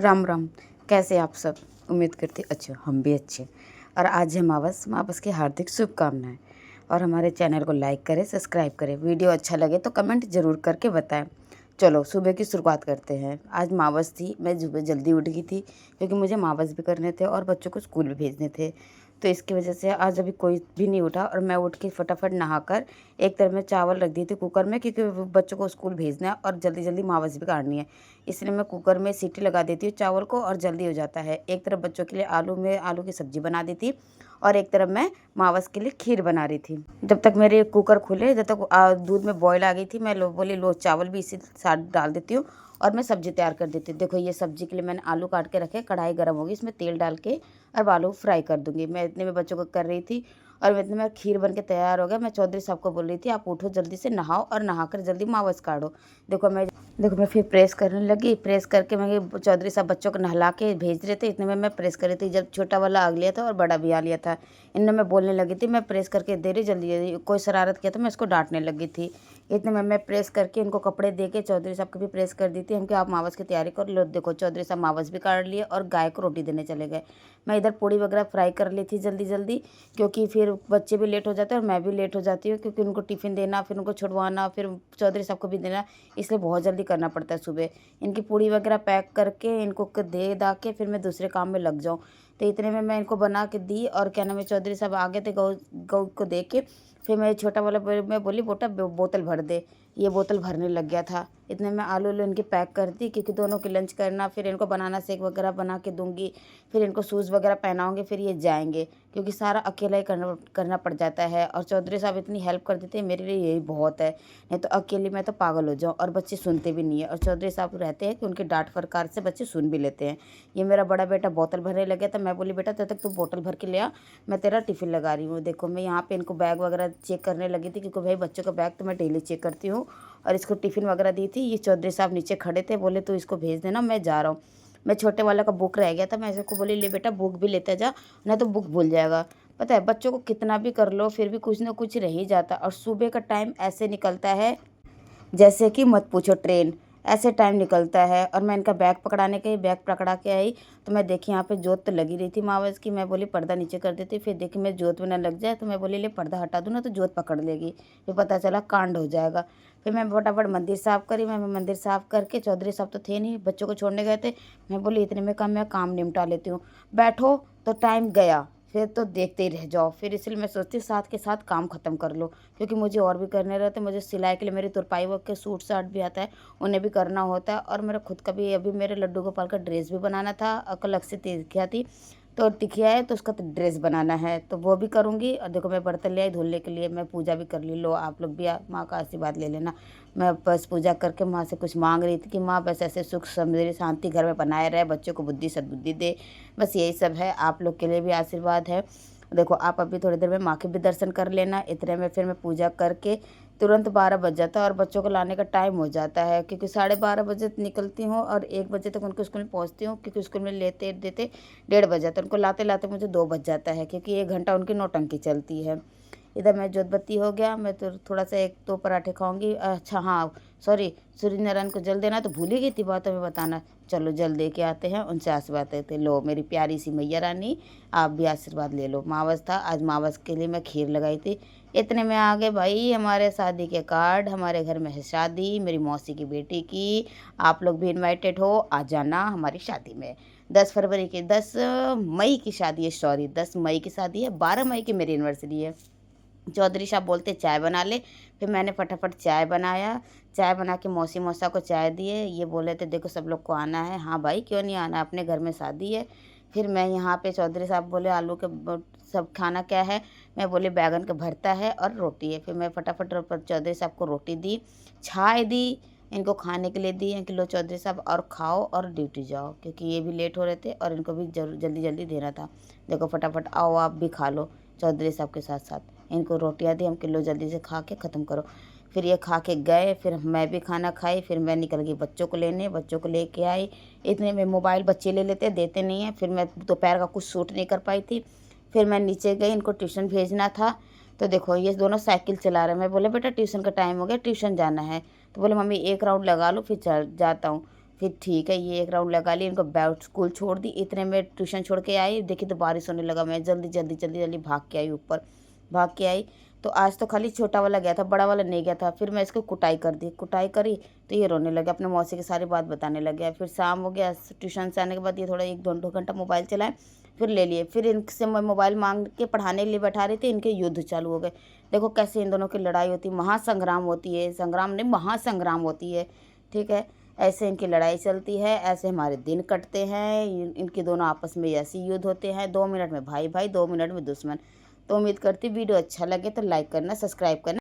राम राम। कैसे आप सब? उम्मीद करते अच्छे हो, हम भी अच्छे। और आज है मावस मावस की हार्दिक शुभकामनाएं। और हमारे चैनल को लाइक करें, सब्सक्राइब करें। वीडियो अच्छा लगे तो कमेंट ज़रूर करके बताएं। चलो सुबह की शुरुआत करते हैं। आज मावस थी, मैं सुबह जल्दी उठ गई थी क्योंकि मुझे मावस भी करने थे और बच्चों को स्कूल भी भेजने थे। तो इसकी वजह से आज अभी कोई भी नहीं उठा और मैं उठ के फटाफट नहाकर एक तरफ में चावल रख दी थी कुकर में, क्योंकि बच्चों को स्कूल भेजना है और जल्दी जल्दी मावस भी काटनी है। इसलिए मैं कुकर में सीटी लगा देती हूँ चावल को और जल्दी हो जाता है। एक तरफ बच्चों के लिए आलू की सब्ज़ी बना दी थी और एक तरफ मैं मावस के लिए खीर बना रही थी। जब तक मेरे कुकर खुले, जब तक दूध में बॉयल आ गई थी, मैं बोली लो चावल भी इसी साथ डाल देती हूँ और मैं सब्ज़ी तैयार कर देती हूँ। देखो ये सब्ज़ी के लिए मैंने आलू काट के रखे, कढ़ाई गर्म होगी, इसमें तेल डाल के अब आलू फ्राई कर दूँगी। मैं इतने में बच्चों को कर रही थी और इतने में खीर बन के तैयार हो गया। मैं चौधरी साहब को बोल रही थी आप उठो जल्दी से, नहाओ और नहाकर जल्दी मावस काढ़ो। देखो मैं फिर प्रेस करने लगी। प्रेस करके मैं चौधरी साहब बच्चों को नहला के भेज रहे थे, इतने में मैं प्रेस कर रही थी। जब छोटा वाला आ गया था और बड़ा भी आ लिया था, इनमें मैं बोलने लगी थी मैं प्रेस करके दे रही जल्दी जल्दी। कोई शरारत किया तो मैं इसको डांटने लगी थी। इतने में मैं प्रेस करके इनको कपड़े दे के चौधरी साहब को भी प्रेस कर दी थी। हम कि आप मावस की तैयारी कर लो। देखो चौधरी साहब मावस भी काट लिए और गाय को रोटी देने चले गए। मैं इधर पूड़ी वगैरह फ्राई कर ली थी जल्दी जल्दी, क्योंकि फिर बच्चे भी लेट हो जाते हैं और मैं भी लेट हो जाती हूँ, क्योंकि उनको टिफ़िन देना, फिर उनको छुड़वाना, फिर चौधरी साहब को भी देना, इसलिए बहुत जल्दी करना पड़ता है सुबह। इनकी पूड़ी वगैरह पैक करके इनको दे दा के फिर मैं दूसरे काम में लग जाऊँ। तो इतने में मैं इनको बना के दी और क्या नाम है चौधरी साहब आ गए थे गौ गौ को दे के। फिर मैं छोटा वाला मैं बोली बेटा बोतल भर दे। ये बोतल भरने लग गया था। इतने में आलू इनके पैक कर दी, क्योंकि दोनों की लंच करना, फिर इनको बनाना शेक वगैरह बना के दूंगी, फिर इनको शूज़ वगैरह पहनाऊंगी, फिर ये जाएंगे, क्योंकि सारा अकेला ही करना पड़ जाता है। और चौधरी साहब इतनी हेल्प कर देते हैं, मेरे लिए यही बहुत है। नहीं तो अकेली मैं तो पागल हो जाऊँ और बच्चे सुनते भी नहीं है। और चौधरी साहब रहते हैं कि उनके डांट फटकार से बच्चे सुन भी लेते हैं। ये मेरा बड़ा बेटा बोतल भरने लग गया था। मैं बोली बेटा तब तक तू बोतल भर के ले आ, मैं तेरा टिफ़िन लगा रही हूँ। देखो मैं यहाँ पे इनको बैग वगैरह चेक करने लगी थी, क्योंकि भाई बच्चों का बैग तो मैं डेली चेक करती हूँ। और इसको टिफ़िन वगैरह दी थी। ये चौधरी साहब नीचे खड़े थे, बोले तू इसको भेज देना, मैं जा रहा हूँ। मैं छोटे वाला का बुक रह गया था, मैं इसको बोली ले बेटा बुक भी लेते जा, नहीं तो बुक भूल जाएगा। पता है बच्चों को कितना भी कर लो फिर भी कुछ ना कुछ रह ही जाता। और सुबह का टाइम ऐसे निकलता है जैसे कि मत पूछो, ट्रेन ऐसे टाइम निकलता है। और मैं इनका बैग पकड़ा के आई, तो मैं देखी यहाँ पे जोत तो लगी रही थी मावस की। मैं बोली पर्दा नीचे कर देती, फिर देखी मैं जोत में ना लग जाए, तो मैं बोली ले पर्दा हटा दूँ ना तो जोत पकड़ लेगी। फिर पता चला कांड हो जाएगा। फिर मैं फटाफट मंदिर साफ़ करी। मैं मंदिर साफ़ करके, चौधरी साहब तो थे नहीं, बच्चों को छोड़ने गए थे। मैं बोली इतने में मैं काम निपटा लेती हूँ। बैठो तो टाइम गया, फिर तो देखते ही रह जाओ। फिर इसलिए मैं सोचती साथ के साथ काम ख़त्म कर लो, क्योंकि मुझे और भी करने रहते। मुझे सिलाई के लिए मेरी तुरपाई वर्क के सूट साट भी आता है, उन्हें भी करना होता है। और मेरा खुद का भी अभी मेरे लड्डू गोपाल का ड्रेस भी बनाना था। कल अक्षय तृतीया थी, तो टिकिया है तो उसका तो ड्रेस बनाना है, तो वो भी करूँगी। और देखो मैं बर्तन ले आई धुलने के लिए, मैं पूजा भी कर ली। लो आप लोग भी माँ का आशीर्वाद ले लेना। मैं बस पूजा करके माँ से कुछ मांग रही थी कि माँ बस ऐसे सुख समृद्धि शांति घर में बनाए रहे, बच्चों को बुद्धि सद्बुद्धि दे, बस यही सब है। आप लोग के लिए भी आशीर्वाद है। देखो आप अभी थोड़ी देर में माँ के भी दर्शन कर लेना। इतने में फिर मैं पूजा करके तुरंत 12 बज जाता है और बच्चों को लाने का टाइम हो जाता है, क्योंकि 12:30 बजे निकलती हूँ और 1 बजे तक उनको स्कूल में पहुँचती हूँ, क्योंकि स्कूल में लेते देते 1:30 बज जाता है। उनको लाते लाते मुझे 2 बज जाता है, क्योंकि 1 घंटा उनकी नौटंकी चलती है। इधर मैं जोत बत्ती हो गया। मैं तो थोड़ा सा 1-2 पराठे खाऊंगी। अच्छा हाँ सॉरी, सूर्य नारायण को जल देना तो भूल ही गई थी बातों में बताना। चलो जल दे के आते हैं, उनसे आशीर्वाद लेते। लो मेरी प्यारी सी मैया रानी, आप भी आशीर्वाद ले लो। मावस था आज, मावस के लिए मैं खीर लगाई थी। इतने में आ गए भाई हमारे शादी के कार्ड। हमारे घर में है शादी मेरी मौसी की बेटी की। आप लोग भी इनवाइटेड हो, आ जाना हमारी शादी में। 10 मई की शादी है, सॉरी 10 मई की शादी है, 12 मई की मेरी एनिवर्सरी है। चौधरी साहब बोलते चाय बना ले, फिर मैंने फटाफट चाय बनाया। चाय बना के मौसी मौसा को चाय दिए। ये बोले थे देखो सब लोग को आना है। हाँ भाई क्यों नहीं आना, अपने घर में शादी है। फिर मैं यहाँ पे चौधरी साहब बोले आलू के सब खाना क्या है, मैं बोले बैगन का भरता है और रोटी है। फिर मैं फटाफट चौधरी साहब को रोटी दी, छाय दी, इनको खाने के लिए दी कि लो चौधरी साहब और खाओ और ड्यूटी जाओ, क्योंकि ये भी लेट हो रहे थे और इनको भी जल्दी जल्दी देना था। देखो फटाफट आओ आप भी खा लो चौधरी साहब के साथ साथ। इनको रोटियां दी, हम किलो जल्दी से खा के ख़त्म करो। फिर ये खा के गए, फिर मैं भी खाना खाई। फिर मैं निकल गई बच्चों को लेने, बच्चों को लेके आई। इतने में मोबाइल बच्चे ले लेते देते नहीं हैं। फिर मैं दोपहर का कुछ शूट नहीं कर पाई थी। फिर मैं नीचे गई, इनको ट्यूशन भेजना था। तो देखो ये दोनों साइकिल चला रहे हैं। मैं बोले बेटा ट्यूशन का टाइम हो गया, ट्यूशन जाना है। तो बोले मम्मी 1 राउंड लगा लो फिर चल जाता हूँ। फिर ठीक है, ये एक राउंड लगा ली, इनको बैठ स्कूल छोड़ दी। इतने में ट्यूशन छोड़ के आई, देखी तो बारिश होने लगा। मैं जल्दी जल्दी जल्दी जल्दी भाग के आई ऊपर, भाग के आई। तो आज तो खाली छोटा वाला गया था, बड़ा वाला नहीं गया था। फिर मैं इसको कुटाई कर दी, कुटाई करी तो ये रोने लगा, अपने मौसी की सारी बात बताने लग गया। फिर शाम हो गया, ट्यूशन से आने के बाद ये थोड़ा 1-2 घंटा मोबाइल चलाए, फिर ले लिए। फिर इनसे मैं मोबाइल मांग के पढ़ाने के लिए बैठा रही थी, इनके युद्ध चालू हो गए। देखो कैसे इन दोनों की लड़ाई होती है, महासंग्राम होती है, संग्राम नहीं महासंग्राम होती है। ठीक है, ऐसे इनकी लड़ाई चलती है, ऐसे हमारे दिन कटते हैं। इनके दोनों आपस में ऐसे युद्ध होते हैं, 2 मिनट में भाई भाई, 2 मिनट में दुश्मन। तो उम्मीद करती वीडियो अच्छा लगे तो लाइक करना, सब्सक्राइब करना।